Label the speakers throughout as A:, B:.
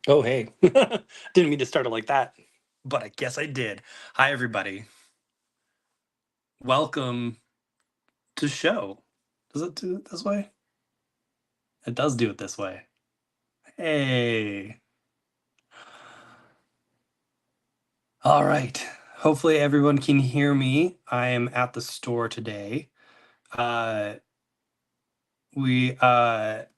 A: Oh, hey. Didn't mean to start it like that, but I guess I did. Hi, everybody. Welcome to show. Does it do it this way? It does do it this way. Hey. All right. Hopefully everyone can hear me. I am at the store today. Uh we got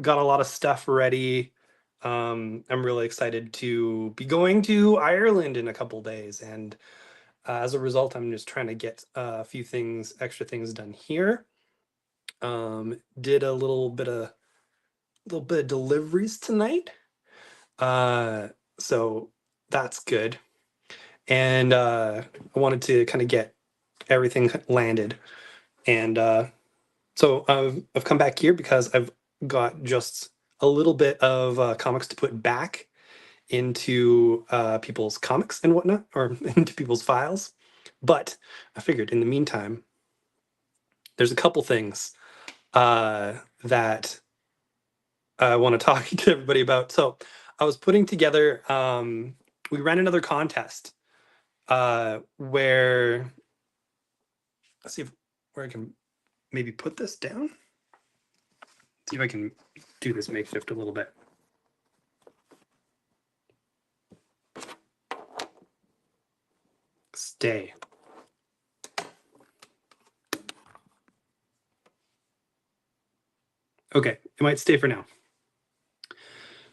A: a lot of stuff ready. I'm really excited to be going to Ireland in a couple days, and as a result, I'm just trying to get a few extra things done here. Did a little bit of deliveries tonight. Uh, so that's good. And I wanted to kind of get everything landed. And so I've come back here because I've got just a little bit of comics to put back into people's comics and whatnot, or into people's files. But I figured in the meantime, there's a couple things that I want to talk to everybody about. So I was putting together, we ran another contest where, let's see if, where I can maybe put this down. See if I can do this makeshift a little bit. Stay. Okay, it might stay for now.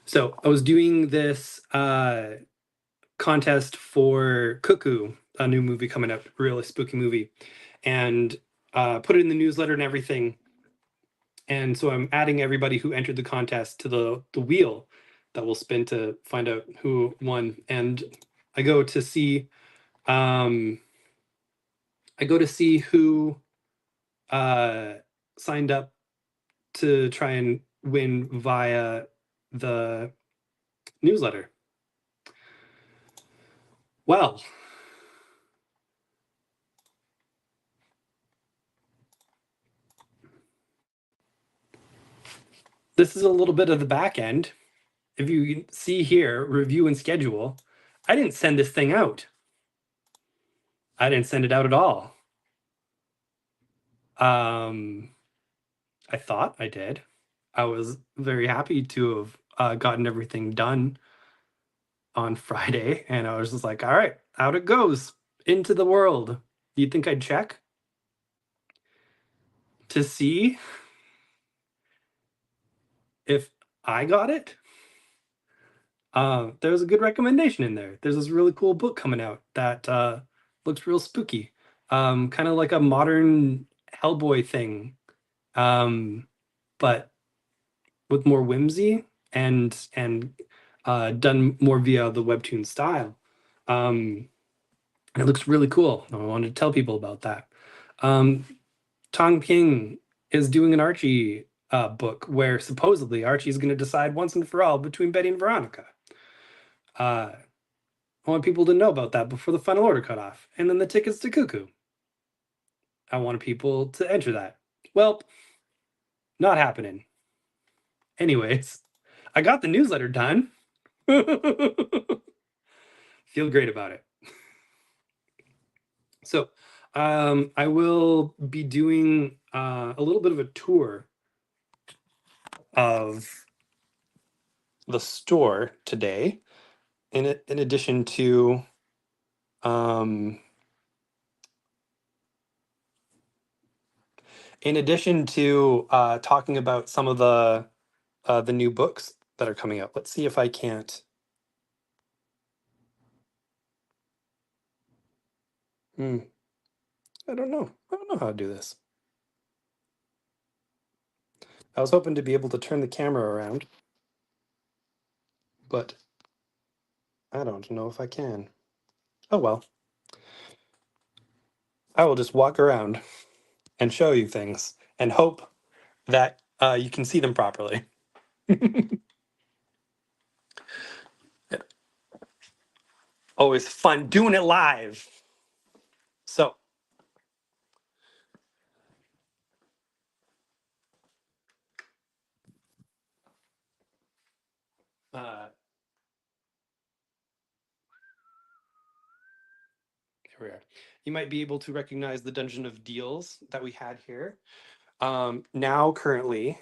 A: So I was doing this contest for Cuckoo, a new movie coming out, really spooky movie, and put it in the newsletter and everything. And so I'm adding everybody who entered the contest to the wheel that will spin to find out who won. And I go to see um, who signed up to try and win via the newsletter. Well, this is a little bit of the back end. If you see here, review and schedule, I didn't send this thing out. I didn't send it out at all. I thought I did. I was very happy to have gotten everything done on Friday, and I was just like, all right, out it goes into the world. You'd think I'd check to see if I got it? There's a good recommendation in there. There's this really cool book coming out that looks real spooky, kind of like a modern Hellboy thing, but with more whimsy and done more via the webtoon style. And it looks really cool. I wanted to tell people about that. Tong Ping is doing an Archie book where supposedly Archie is going to decide once and for all between Betty and Veronica. I want people to know about that before the final order cutoff. And then the tickets to Cuckoo. I want people to enter that. Well, not happening. Anyways, I got the newsletter done. Feel great about it. So I will be doing a little bit of a tour of the store today, in addition to talking about some of the new books that are coming out. Let's see if I can't. I don't know. I don't know how to do this. I was hoping to be able to turn the camera around, but I don't know if I can. Oh well. I will just walk around and show you things and hope that you can see them properly. Always fun doing it live. So, Here we are. You might be able to recognize the Dungeon of Deals that we had here. Now, currently,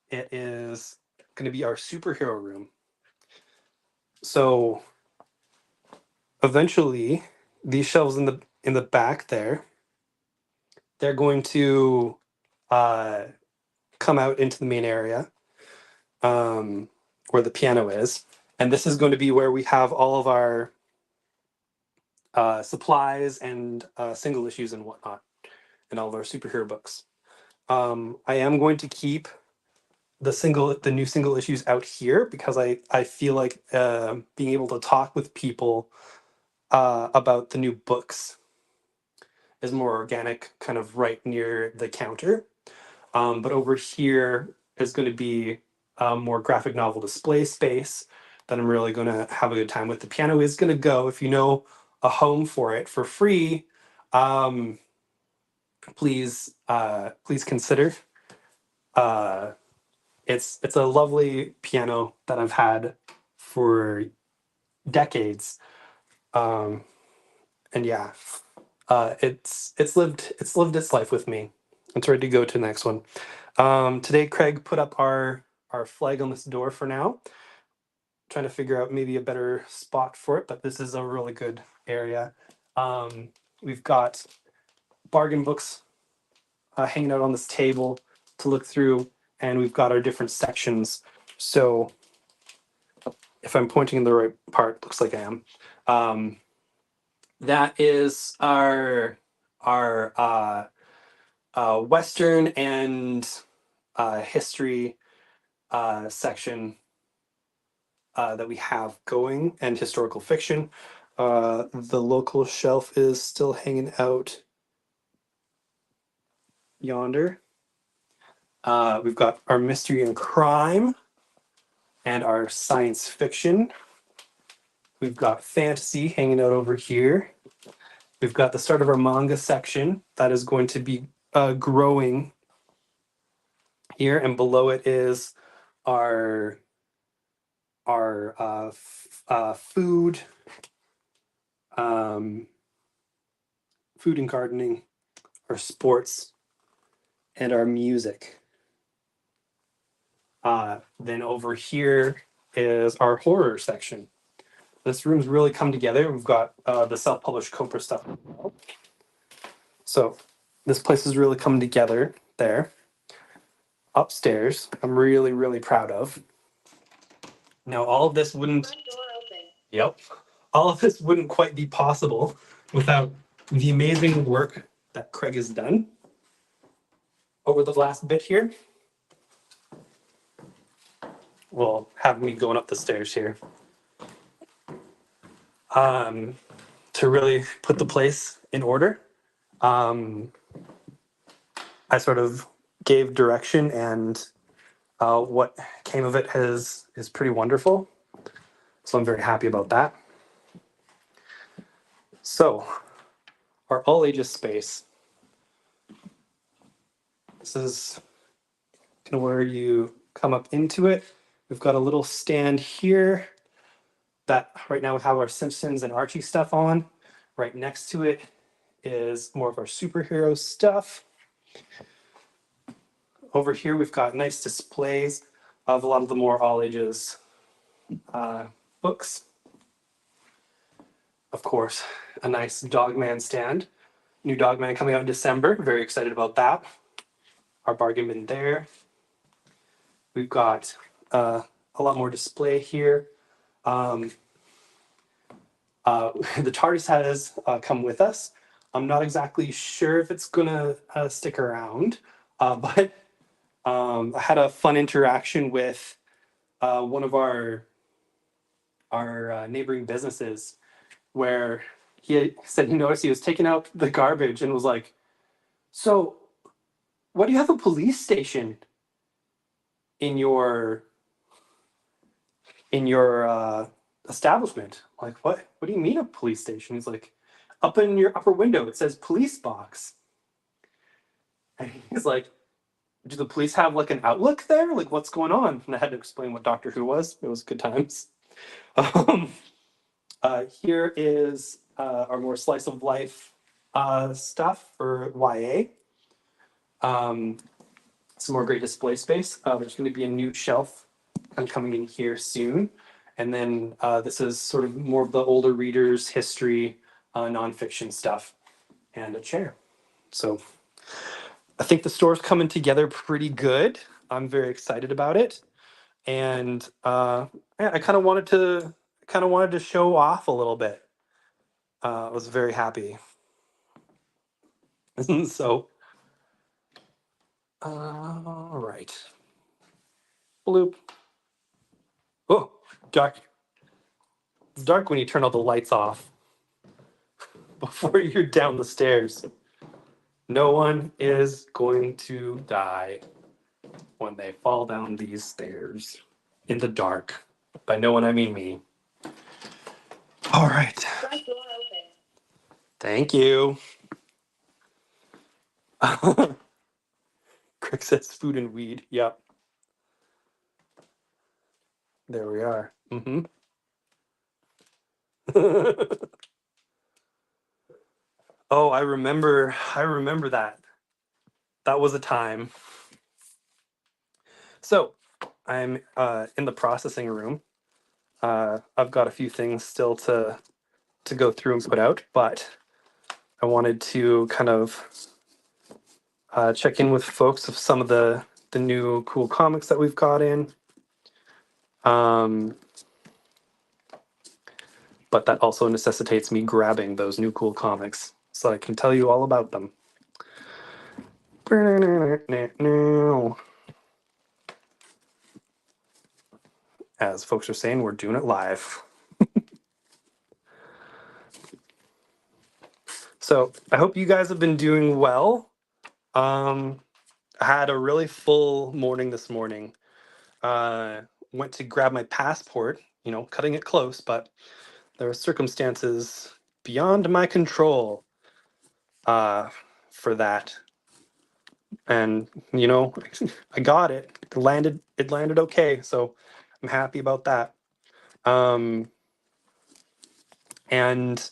A: it is going to be our superhero room. So eventually, these shelves in the back there, they're going to uh, come out into the main area, where the piano is, and this is going to be where we have all of our supplies and single issues and whatnot, and all of our superhero books. I am going to keep the new single issues out here because I feel like being able to talk with people about the new books is more organic, kind of right near the counter. But over here is going to be a more graphic novel display space that I'm really going to have a good time with. The piano is going to go, if you know a home for it for free. Um, please consider. Uh, it's a lovely piano that I've had for decades. Um, and yeah, it's lived its life with me. It's ready to go to the next one. Today, Craig put up our flag on this door for now. Trying to figure out maybe a better spot for it, but this is a really good area. We've got bargain books hanging out on this table to look through, and we've got our different sections. So if I'm pointing in the right part, looks like I am. That is our Western and history section that we have going, and historical fiction. The local shelf is still hanging out yonder. We've got our mystery and crime and our science fiction. We've got fantasy hanging out over here. We've got the start of our manga section that is going to be growing here, and below it is our food, um, food and gardening, our sports, and our music. Then over here is our horror section. This room's really come together. We've got the self-published Cobra stuff. So this place has really come together there. Upstairs, I'm really, really proud of. Now, all of this wouldn't. Yep. All of this wouldn't quite be possible without the amazing work that Craig has done over the last bit here. We'll have me going up the stairs here. To really put the place in order. I sort of gave direction, and what came of it is pretty wonderful. So I'm very happy about that. So, our all ages space. This is kind of where you come up into it. We've got a little stand here that right now we have our Simpsons and Archie stuff on. Right next to it is more of our superhero stuff. Over here, we've got nice displays of a lot of the more all ages books. Of course, a nice Dogman stand. New Dogman coming out in December. Very excited about that. Our bargain bin there. We've got a lot more display here. The TARDIS has come with us. I'm not exactly sure if it's gonna stick around, but I had a fun interaction with one of our neighboring businesses where he said he noticed he was taking out the garbage and was like, "So, why do you have a police station in your establishment?" I'm like, what do you mean a police station? He's like, up in your upper window it says police box. And he's like, do the police have like an outlook there? Like, what's going on? And I had to explain what Doctor Who was. It was good times. Um, Here is our more slice of life stuff for YA. Um, some more great display space. There's going to be a new shelf coming in here soon. And then this is sort of more of the older readers, history, nonfiction stuff, and a chair. So I think the store's coming together pretty good. I'm very excited about it. And yeah, I kind of wanted to show off a little bit. I was very happy. So, all right. Bloop. Oh, dark. It's dark when you turn all the lights off before you're down the stairs. No one is going to die when they fall down these stairs in the dark. By no one, I mean me. All right. Thank you. Crick says food and weed. Yep. There we are. Mm-hmm. Oh, I remember. I remember that. That was a time. So, I'm in the processing room. I've got a few things still to go through and put out, but I wanted to kind of check in with folks of some of the new cool comics that we've got in. But that also necessitates me grabbing those new cool comics so I can tell you all about them. As folks are saying, we're doing it live. So I hope you guys have been doing well. I had a really full morning this morning. Went to grab my passport, cutting it close, but there were circumstances beyond my control for that. And I got it. It landed okay, so I'm happy about that. And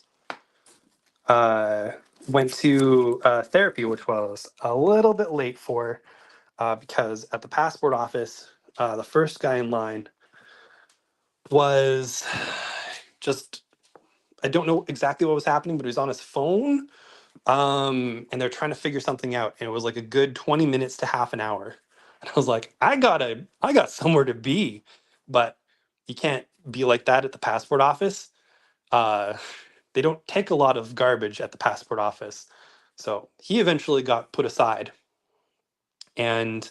A: went to therapy, which was a little bit late for, because at the passport office, the first guy in line was just, I don't know exactly what was happening, but he was on his phone. And they're trying to figure something out, and it was like a good 20 minutes to half an hour. And I was like, I got somewhere to be. But you can't be like that at the passport office. uh they don't take a lot of garbage at the passport office. So he eventually got put aside, and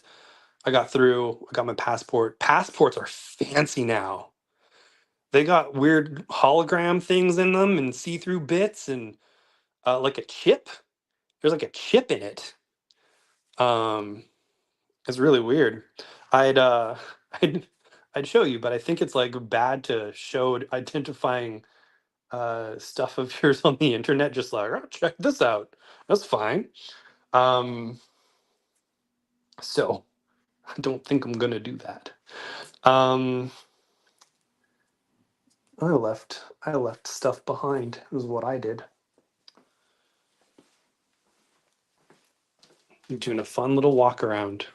A: I got through. I got my passport. Passports are fancy now. They got weird hologram things in them and see-through bits, and like a chip. There's like a chip in it. um it's really weird. I'd I'd I'd show you, but I think it's like bad to show identifying stuff of yours on the internet, just like, oh, check this out. That's fine. Um so I don't think I'm gonna do that. um I left stuff behind, is what I did. I'm doing a fun little walk around.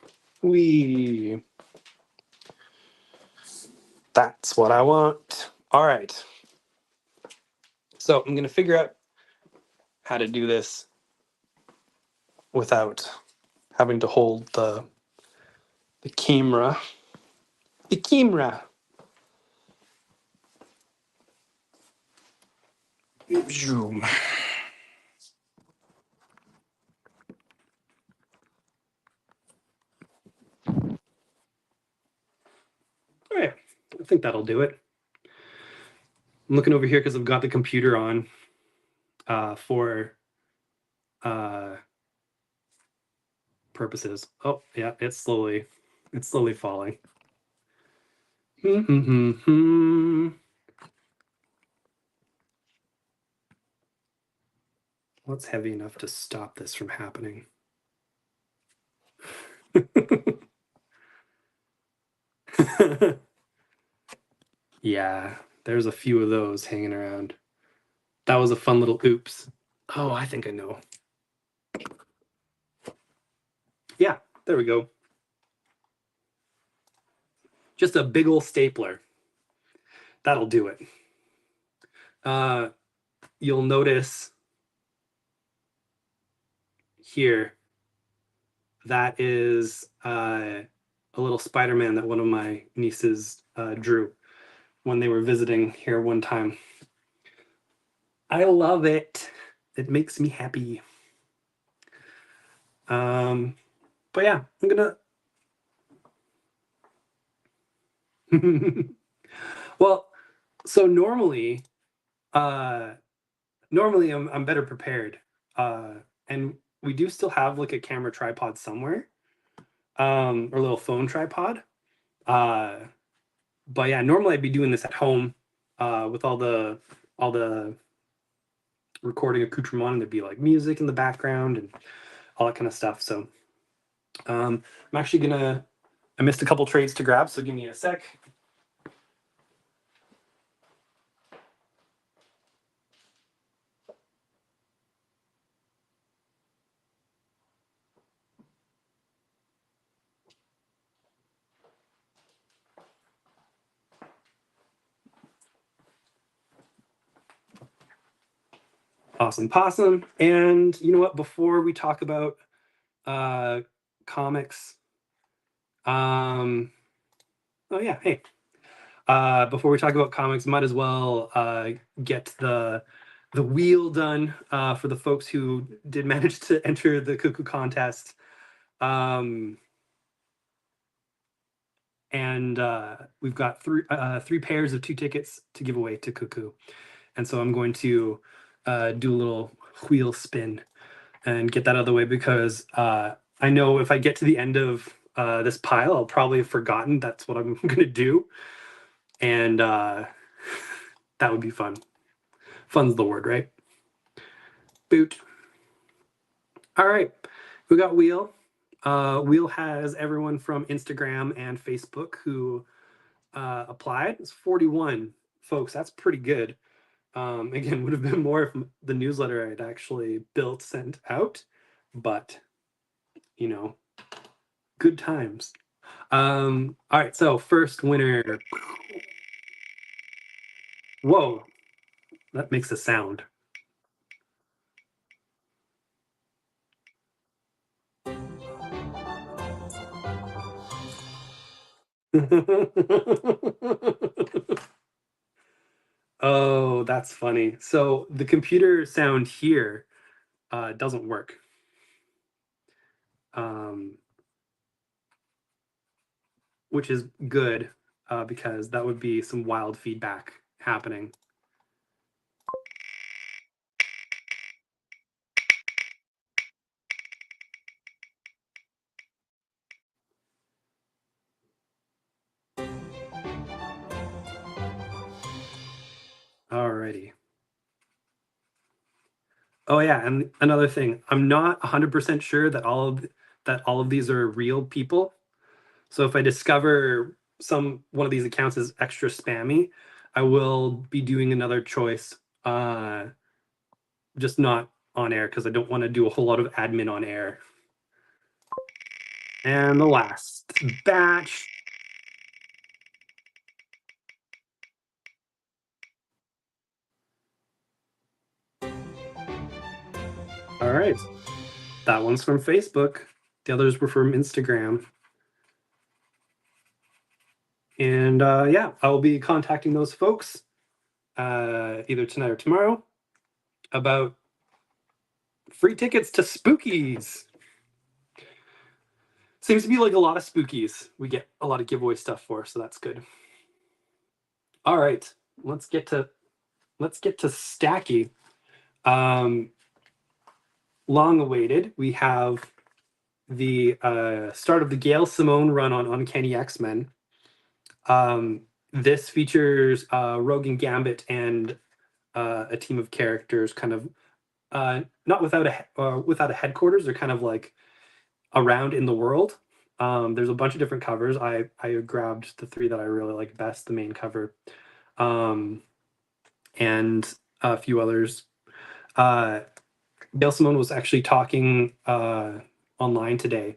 A: We That's what I want. All right, so I'm gonna figure out how to do this without having to hold the camera. The camera. Zoom. Oh yeah, I think that'll do it. I'm looking over here because I've got the computer on for uh, purposes. Oh yeah, it's slowly falling. What's heavy enough to stop this from happening? Yeah, there's a few of those hanging around. That was a fun little oops. Oh, I think I know. Yeah, there we go. Just a big old stapler. That'll do it. You'll notice here that is a little Spider-Man that one of my nieces drew when they were visiting here one time. I love it. It makes me happy. But yeah, I'm gonna. Well, so normally I'm better prepared. And we do still have like a camera tripod somewhere, or a little phone tripod. Uh, but yeah, normally I'd be doing this at home, with all the recording accoutrement, and there'd be like music in the background and all that kind of stuff. So I'm actually gonna. I missed a couple trades to grab, so give me a sec. Awesome possum. And you know what? Before we talk about comics, oh yeah, hey. Before we talk about comics, might as well get the wheel done for the folks who did manage to enter the Cuckoo contest. And we've got three pairs of 2 tickets to give away to Cuckoo. And so I'm going to do a little wheel spin and get that out of the way, because I know if I get to the end of this pile, I'll probably have forgotten that's what I'm going to do. And that would be fun. Fun's the word, right? Boot. All right, we got Wheel. Wheel has everyone from Instagram and Facebook who applied. It's 41 folks. That's pretty good. Again, would have been more if the newsletter I'd actually built sent out, but you know, good times. All right, so first winner. Whoa, that makes a sound. Oh, that's funny. So the computer sound here doesn't work. Which is good, because that would be some wild feedback happening. Alrighty. Oh yeah, and another thing, I'm not 100% sure that all of these are real people. So if I discover one of these accounts is extra spammy, I will be doing another choice, just not on air, because I don't want to do a whole lot of admin on air. And the last batch. All right, that one's from Facebook. The others were from Instagram. And yeah, I will be contacting those folks either tonight or tomorrow about free tickets to Spookies. Seems to be like a lot of Spookies we get a lot of giveaway stuff for, so that's good. All right, let's get to Stacky. Long awaited. We have the start of the Gail Simone run on Uncanny X-Men. This features Rogue and Gambit and a team of characters, kind of not without a headquarters. They're kind of like around in the world. There's a bunch of different covers. I grabbed the 3 that I really like best. The main cover, um, and a few others. Uh, Gail Simone was actually talking online today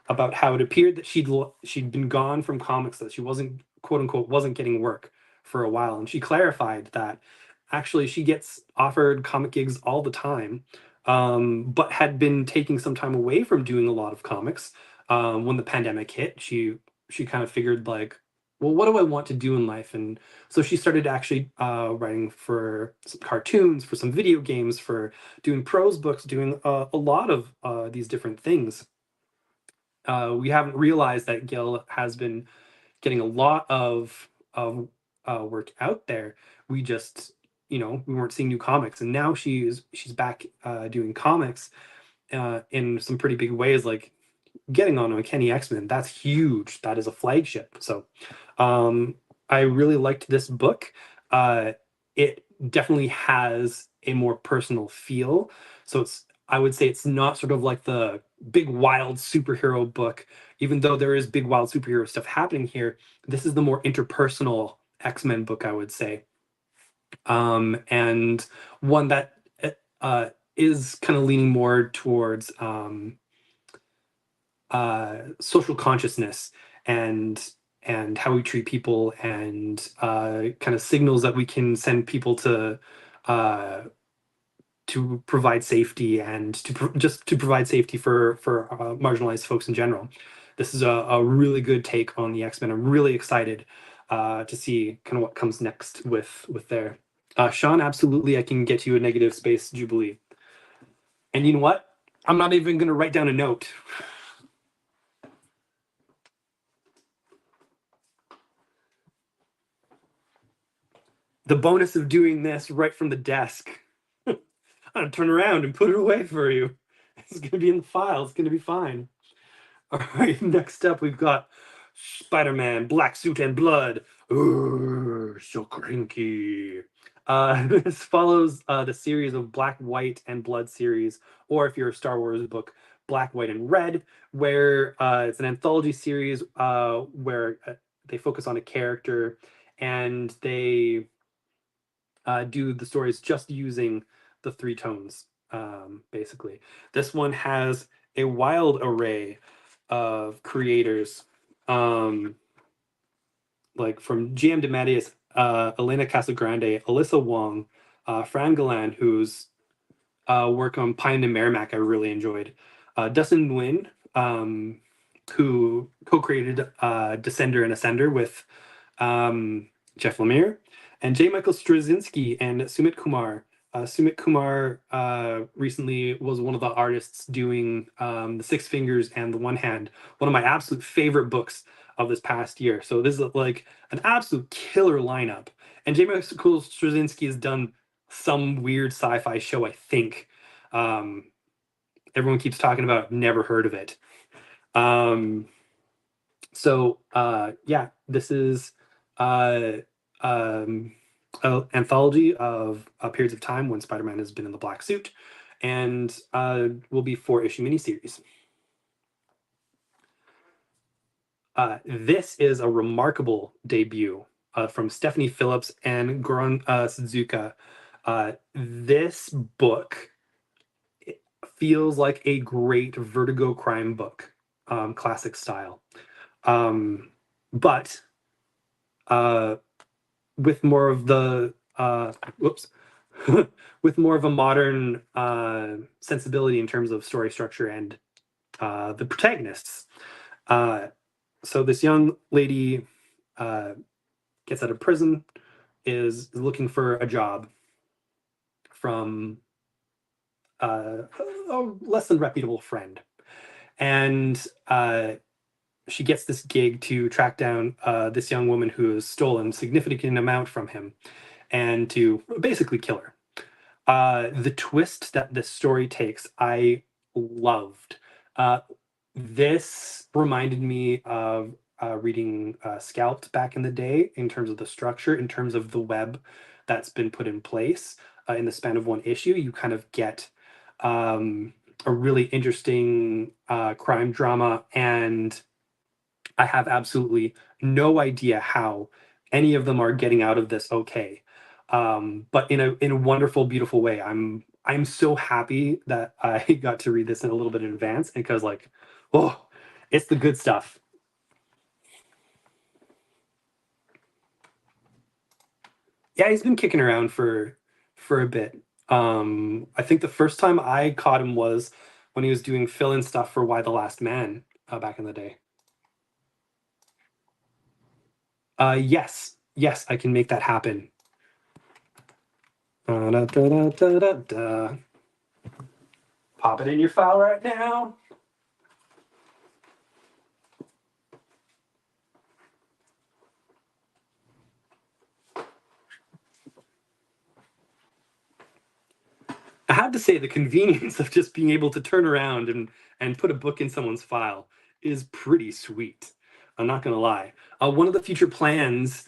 A: about how it appeared that she'd been gone from comics, that she wasn't, quote unquote, wasn't getting work for a while, and she clarified that actually she gets offered comic gigs all the time, but had been taking some time away from doing a lot of comics. When the pandemic hit, she kind of figured like, well, what do I want to do in life? And so she started actually writing for some cartoons, for some video games, for doing prose books, doing a lot of these different things. We haven't realized that Gil has been getting a lot of work out there. We just, we weren't seeing new comics, and now she's back doing comics in some pretty big ways, like getting on Uncanny X-Men. That's huge. That is a flagship. So um, I really liked this book. It definitely has a more personal feel. So I would say it's not sort of like the big wild superhero book, even though there is big wild superhero stuff happening here. This is the more interpersonal X-Men book, I would say. And one that is kind of leaning more towards social consciousness and how we treat people, and kind of signals that we can send people uh, to provide safety, and just to provide safety for marginalized folks in general. This is a really good take on the X-Men. I'm really excited to see kind of what comes next with there. Sean, absolutely, I can get you a Negative Space Jubilee. And you know what? I'm not even going to write down a note. The bonus of doing this right from the desk. I'm gonna turn around and put it away for you. It's gonna be in the file. It's gonna be fine. All right. Next up, we've got Spider-Man: Black Suit and Blood. Ooh, so cranky. This follows the series of Black, White, and Blood series, or if you're a Star Wars book, Black, White, and Red, where it's an anthology series where they focus on a character, and they do the stories just using the three tones, basically. This one has a wild array of creators, um, like from GM DeMatteis, Elena Casagrande, Alyssa Wong, Fran Galan, whose work on Pine and Merrimack I really enjoyed, Dustin Nguyen, who co-created Descender and Ascender with Jeff Lemire, and J. Michael Straczynski and Sumit Kumar. Sumit Kumar recently was one of the artists doing The Six Fingers and The One Hand, one of my absolute favorite books of this past year. So this is like an absolute killer lineup. And J. Michael Straczynski has done some weird sci-fi show, I think. Um, Everyone keeps talking about, never heard of it. So yeah, this is uh, um, an anthology of periods of time when Spider-Man has been in the black suit, and will be 4-issue miniseries. This is a remarkable debut from Stephanie Phillips and Goran Suzuka. This book feels like a great Vertigo crime book, classic style. But with more of the whoops, with more of a modern sensibility in terms of story structure and the protagonists. So this young lady gets out of prison, is looking for a job from a less than reputable friend, and she gets this gig to track down this young woman who has stolen significant amount from him, and to basically kill her. The twist that this story takes, I loved. This reminded me of reading Scalped back in the day, in terms of the structure, in terms of the web that's been put in place in the span of one issue. You kind of get a really interesting crime drama, and I have absolutely no idea how any of them are getting out of this okay. But in a wonderful, beautiful way. I'm so happy that I got to read this in a little bit in advance because like, oh, it's the good stuff. Yeah, he's been kicking around for a bit. I think the first time I caught him was when he was doing fill-in stuff for Y the Last Man back in the day. Yes, yes, I can make that happen. Da, da, da, da, da, da. Pop it in your file right now. I have to say the convenience of just being able to turn around and put a book in someone's file is pretty sweet. I'm not gonna lie. One of the future plans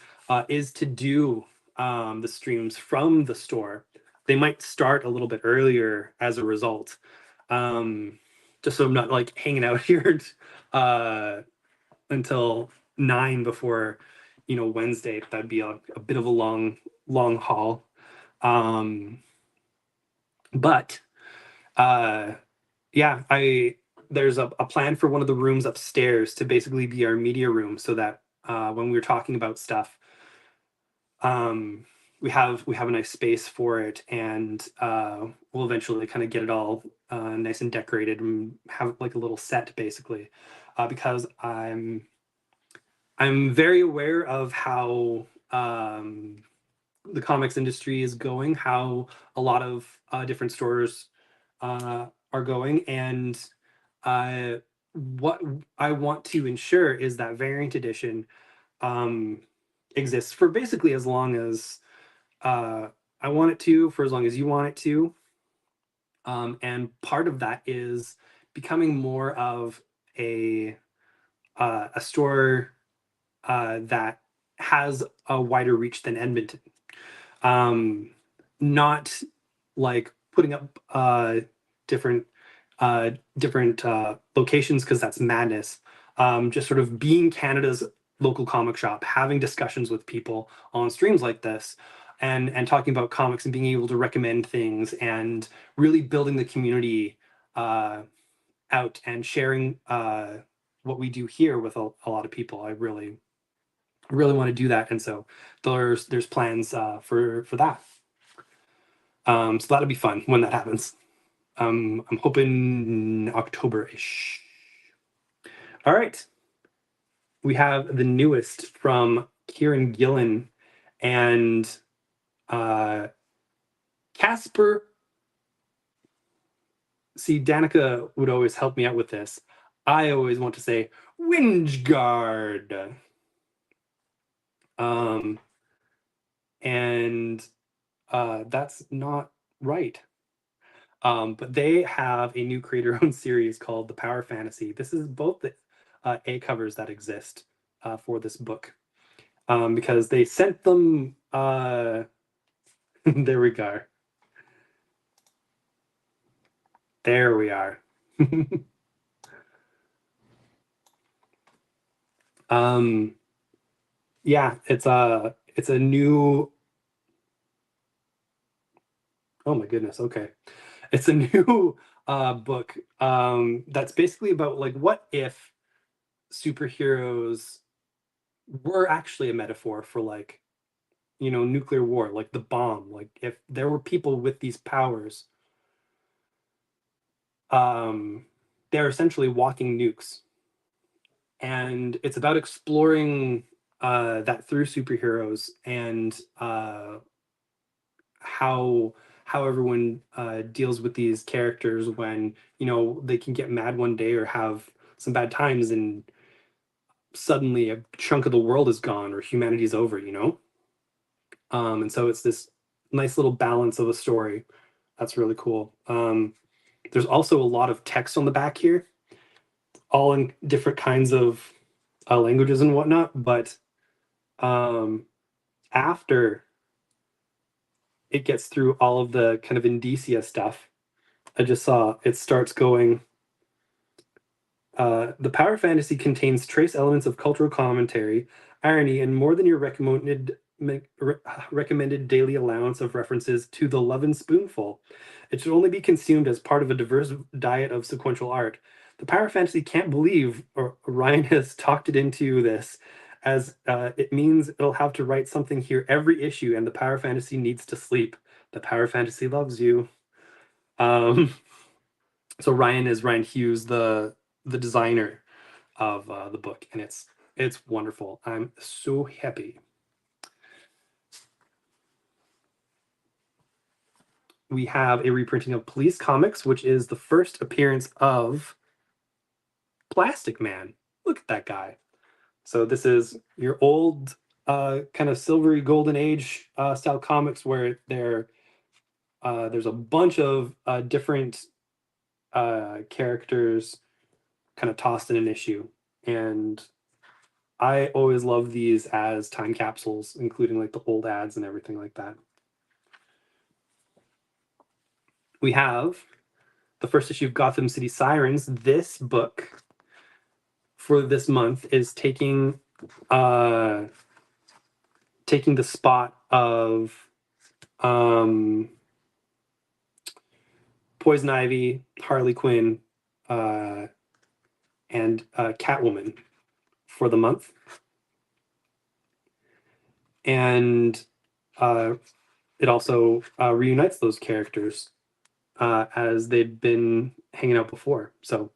A: is to do the streams from the store. They might start a little bit earlier as a result, um, just so I'm not like hanging out here uh, until 9 before Wednesday. That'd be a bit of a long haul. Um, but uh, yeah, I there's a plan for one of the rooms upstairs to basically be our media room, so that when we're talking about stuff, um, we have a nice space for it, and we'll eventually kind of get it all nice and decorated and have like a little set basically, because I'm very aware of how the comics industry is going, how a lot of different stores are going, and uh, what I want to ensure is that variant edition um, exists for basically as long as uh, I want it to, for as long as you want it to. And part of that is becoming more of a store that has a wider reach than Edmonton. Um, Not like putting up different different locations because that's madness. Just sort of being Canada's local comic shop, having discussions with people on streams like this, and talking about comics and being able to recommend things and really building the community uh, out and sharing what we do here with a lot of people. I really want to do that, and so there's plans for that. So that'll be fun when that happens. I'm hoping October-ish. All right. We have the newest from Kieran Gillen and uh, Casper. See, Danica would always help me out with this. I always want to say Wingard. Um, and that's not right. But they have a new creator-owned series called The Power Fantasy. This is both the A covers that exist for this book, because they sent them. There we go. There we are. um, yeah, it's a new. Oh my goodness. Okay, it's a new book that's basically about like what if superheroes were actually a metaphor for like nuclear war, like the bomb. Like if there were people with these powers, um, they're essentially walking nukes. And it's about exploring that through superheroes and how how everyone deals with these characters when they can get mad one day or have some bad times and suddenly a chunk of the world is gone or humanity's over. And so it's this nice little balance of a story that's really cool. There's also a lot of text on the back here, all in different kinds of languages and whatnot. But um, after it gets through all of the kind of indicia stuff, I just saw it starts going. The power fantasy contains trace elements of cultural commentary, irony, and more than your recommended daily allowance of references to the Love and Spoonful. It should only be consumed as part of a diverse diet of sequential art. The Power Fantasy can't believe Ryan has talked it into this, as it means it'll have to write something here every issue, and the Power Fantasy needs to sleep. The Power Fantasy loves you. Um, so Ryan is Ryan Hughes, the designer of the book, and it's wonderful. I'm so happy. We have a reprinting of Police Comics, which is the first appearance of Plastic Man. Look at that guy. So this is your old kind of silvery golden age style comics where there's a bunch of different characters kind of tossed in an issue. And I always love these as time capsules, including like the old ads and everything like that. We have the first issue of Gotham City Sirens. This book for this month is taking the spot of Poison Ivy, Harley Quinn, and Catwoman for the month. And it also reunites those characters as they've been hanging out before. So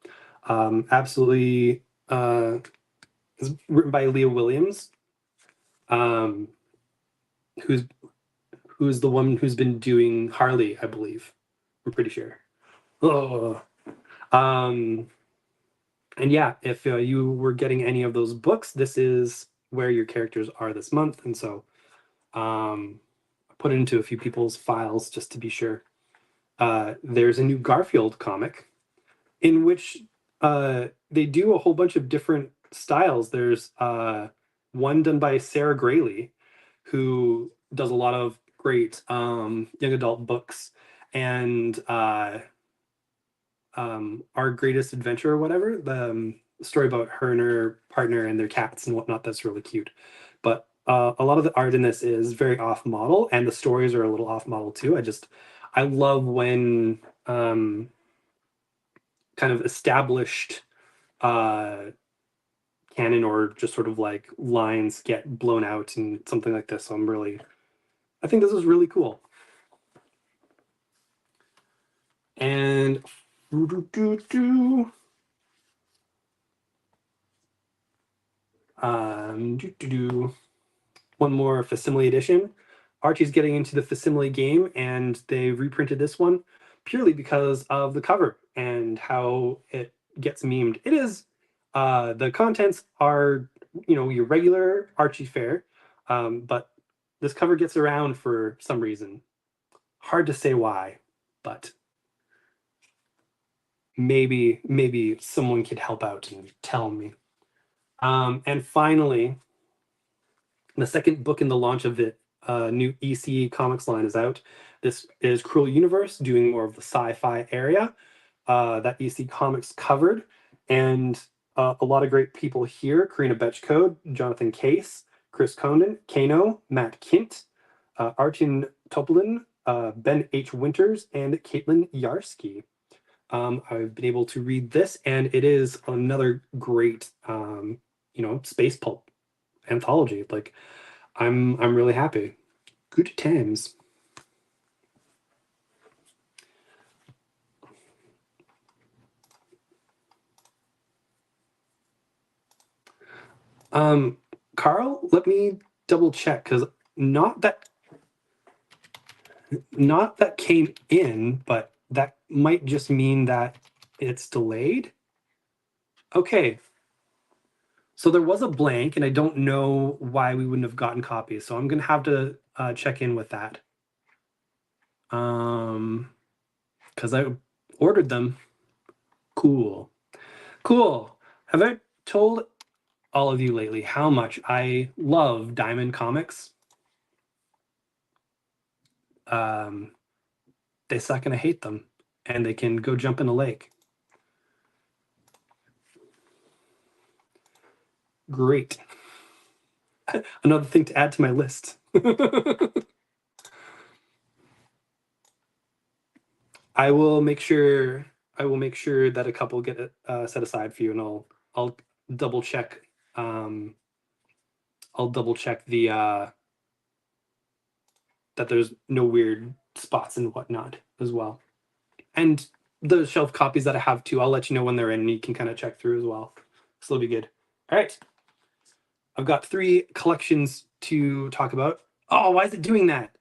A: absolutely, it's written by Leah Williams, who's the woman who's been doing Harley, I believe. I'm pretty sure. Oh. And yeah, if you were getting any of those books, this is where your characters are this month. And so I put it into a few people's files just to be sure. There's a new Garfield comic in which they do a whole bunch of different styles. There's one done by Sarah Grayley, who does a lot of great young adult books, and Our Greatest Adventure or whatever, the story about her and her partner and their cats and whatnot. That's really cute. But a lot of the art in this is very off model, and the stories are a little off model too. I love when kind of established canon or just sort of like lines get blown out and something like this. So I think this is really cool. And one more Facsimile edition. Archie's getting into the Facsimile game, and they reprinted this one purely because of the cover and how it gets memed. It is the contents are your regular Archie fare, but this cover gets around for some reason. Hard to say why, but maybe someone could help out and tell me. And finally, the second book in the launch of the new EC Comics line is out. This is Cruel Universe, doing more of the sci-fi area that EC Comics covered. And a lot of great people here: Karina Betchcode, Jonathan Case, Chris Condon, Kano, Matt Kint, Artin Topolin, Ben H. Winters, and Caitlin Yarsky. I've been able to read this, and it is another great, space pulp anthology. Like, I'm really happy. Good times. Carl, let me double check, because not that came in, but that might just mean that it's delayed. Okay. So there was a blank, and I don't know why we wouldn't have gotten copies. So I'm gonna have to check in with that. Because I ordered them. Cool. Have I told all of you lately how much I love Diamond Comics? They suck and I hate them, and they can go jump in a lake. Great. Another thing to add to my list. I will make sure that a couple get set aside for you, and I'll double check. I'll double check that there's no weird spots and whatnot as well. And the shelf copies that I have too, I'll let you know when they're in, and you can kind of check through as well. So it'll be good. All right. I've got 3 collections to talk about. Oh, why is it doing that?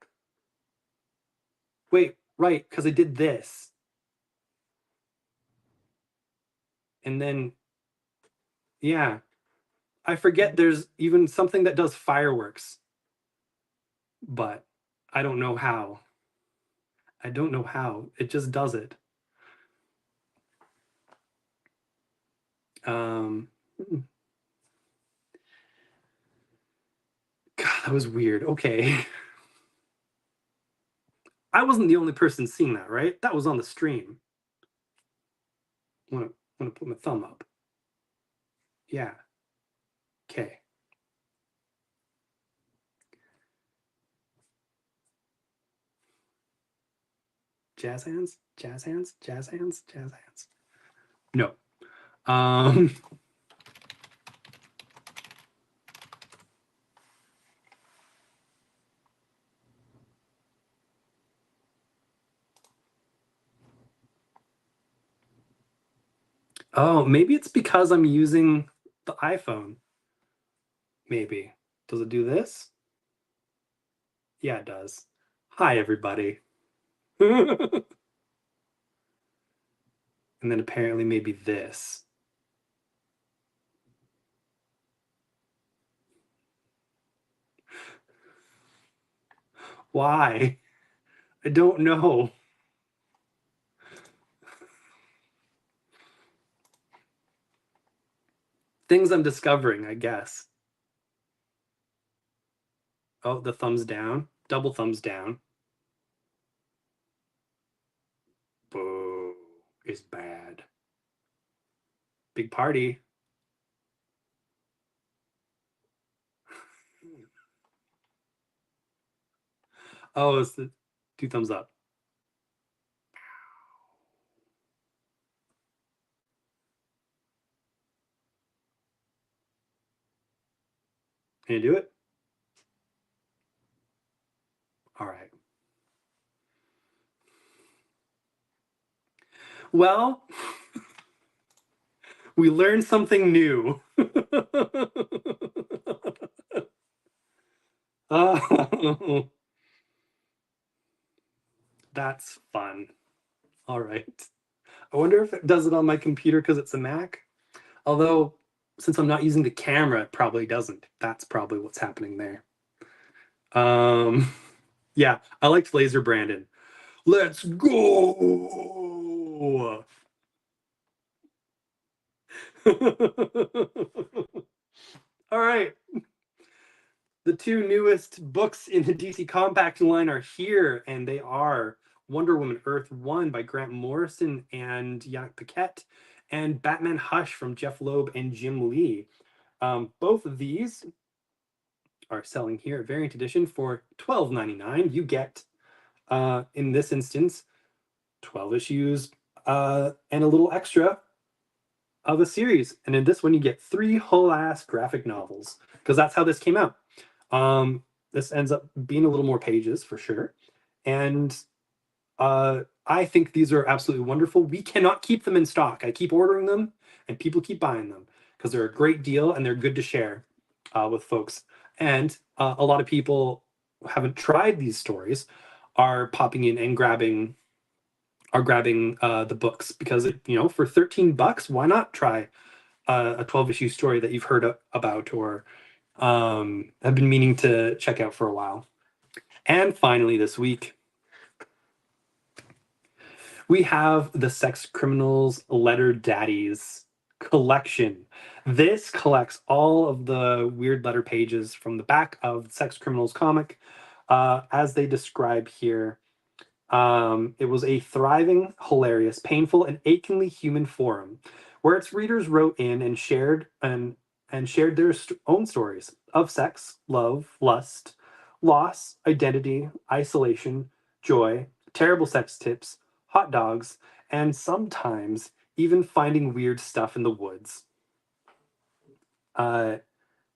A: Wait, right, because I did this. And then, yeah, I forget there's even something that does fireworks, but I don't know how. I don't know how. It just does it. God, that was weird. Okay. I wasn't the only person seeing that, right? That was on the stream. Want to put my thumb up. Yeah. Okay. Jazz hands, jazz hands, jazz hands, jazz hands. No. Oh, maybe it's because I'm using the iPhone. Maybe. Does it do this? Yeah, it does. Hi, everybody. And then apparently maybe this. Why? I don't know. Things I'm discovering, I guess. Oh, the thumbs down. Double thumbs down. Boo is bad. Big party. Oh, it's the 2 thumbs up. Can you do it? All right. Well, we learned something new. Oh, that's fun. All right. I wonder if it does it on my computer because it's a Mac. Although, since I'm not using the camera, it probably doesn't. That's probably what's happening there. Yeah, I liked Laser Brandon. Let's go. All right. The 2 newest books in the DC Compact line are here, and they are Wonder Woman Earth 1 by Grant Morrison and Yannick Paquette, and Batman Hush from Jeff Loeb and Jim Lee. Both of these are selling here, variant edition, for $12.99. You get, in this instance, 12 issues and a little extra of a series. And in this one, you get 3 whole ass graphic novels, because that's how this came out. This ends up being a little more pages for sure. And I think these are absolutely wonderful. We cannot keep them in stock. I keep ordering them and people keep buying them because they're a great deal and they're good to share with folks. And a lot of people who haven't tried these stories are popping in and grabbing the books because for $13, why not try a 12-issue story that you've heard about or have been meaning to check out for a while. And finally, this week, we have the Sex Criminals Letter Daddies collection. This collects all of the weird letter pages from the back of the Sex Criminals comic. As they describe here, it was a thriving, hilarious, painful, and achingly human forum where its readers wrote in and shared their own stories of sex, love, lust, loss, identity, isolation, joy, terrible sex tips, hot dogs, and sometimes even finding weird stuff in the woods. Uh,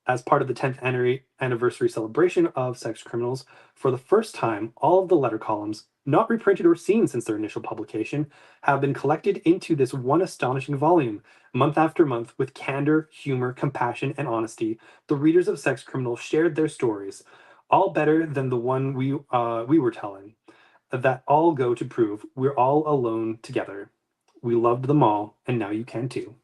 A: as part of the 10th anniversary celebration of Sex Criminals, for the first time, all of the letter columns, not reprinted or seen since their initial publication, have been collected into this one astonishing volume. Month after month, with candor, humor, compassion, and honesty, the readers of Sex Criminals shared their stories, all better than the one we were telling. That all go to prove we're all alone together. We loved them all, and now you can too.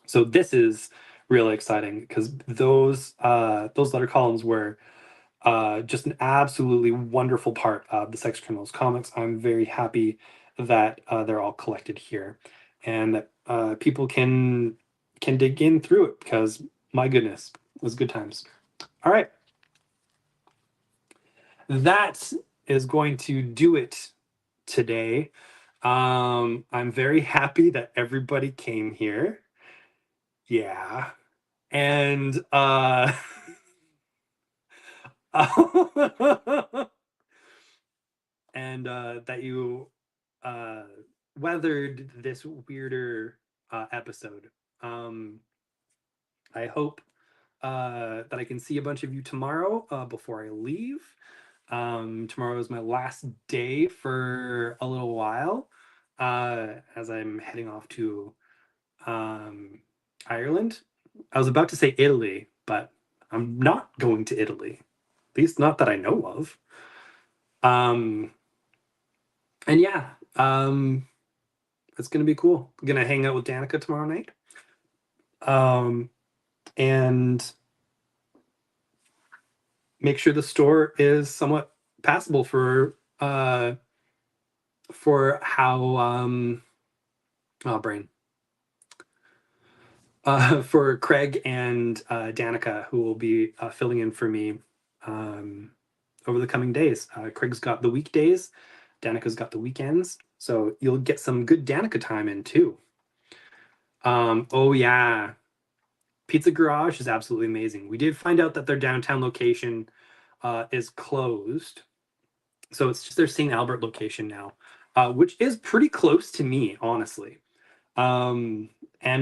A: So this is really exciting because those letter columns were just an absolutely wonderful part of the Sex Criminals comics. I'm very happy that they're all collected here, and that people can dig in through it because my goodness, it was good times. All right, that is going to do it today. I'm very happy that everybody came here. Yeah. And and that you uh weathered this weirder episode. Um I hope that I can see a bunch of you tomorrow before I leave. Tomorrow is my last day for a little while as I'm heading off to um, Ireland. I was about to say Italy, but I'm not going to Italy. At least not that I know of. Um, and yeah, it's gonna be cool. I'm gonna hang out with Danica tomorrow night. Um, and make sure the store is somewhat passable for how oh brain for Craig and Danica, who will be filling in for me um, over the coming days. Craig's got the weekdays, Danica's got the weekends, so you'll get some good Danica time in too. Oh yeah, Pizza Garage is absolutely amazing. We did find out that their downtown location is closed, so it's just their St. Albert location now, which is pretty close to me, honestly. And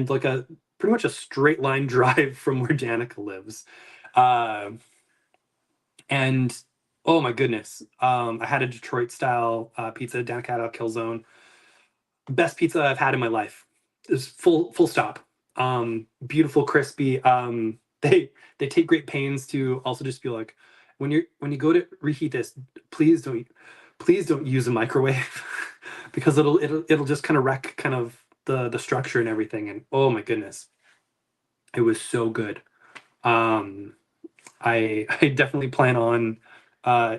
A: like a pretty much a straight line drive from where Danica lives. Uh, and oh my goodness, I had a Detroit style pizza, Danica had a Killzone. Best pizza I've had in my life. Is full stop. Beautiful, crispy. They take great pains to also just be like, when you go to reheat this, please don't use a microwave because it'll just kind of wreck kind of the structure and everything. And oh my goodness, it was so good. Um, I definitely plan on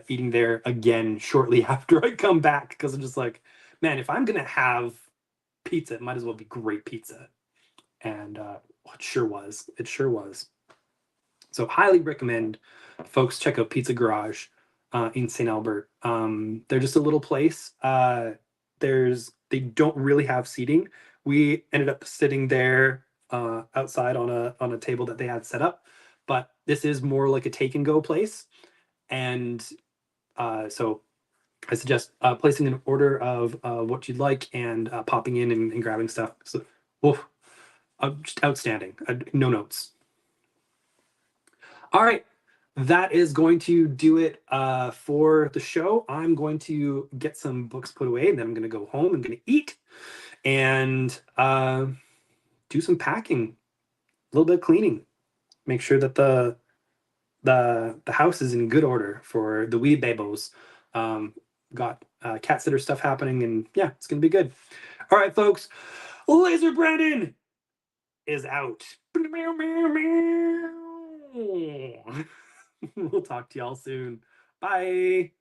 A: eating there again shortly after I come back because I'm just like, man, if I'm gonna have pizza, it might as well be great pizza. And it sure was. It sure was. So highly recommend folks check out Pizza Garage in St. Albert. They're just a little place. They don't really have seating. We ended up sitting there outside on a table that they had set up, but this is more like a take and go place. And so I suggest placing an order of what you'd like and popping in and grabbing stuff. So, oof, just outstanding. No notes. All right. That is going to do it for the show. I'm going to get some books put away, and then I'm going to go home. I'm going to eat and do some packing, a little bit of cleaning. Make sure that the house is in good order for the wee babos. Got cat sitter stuff happening, and yeah, it's going to be good. All right, folks. Laser Brandon is out. We'll talk to y'all soon. Bye.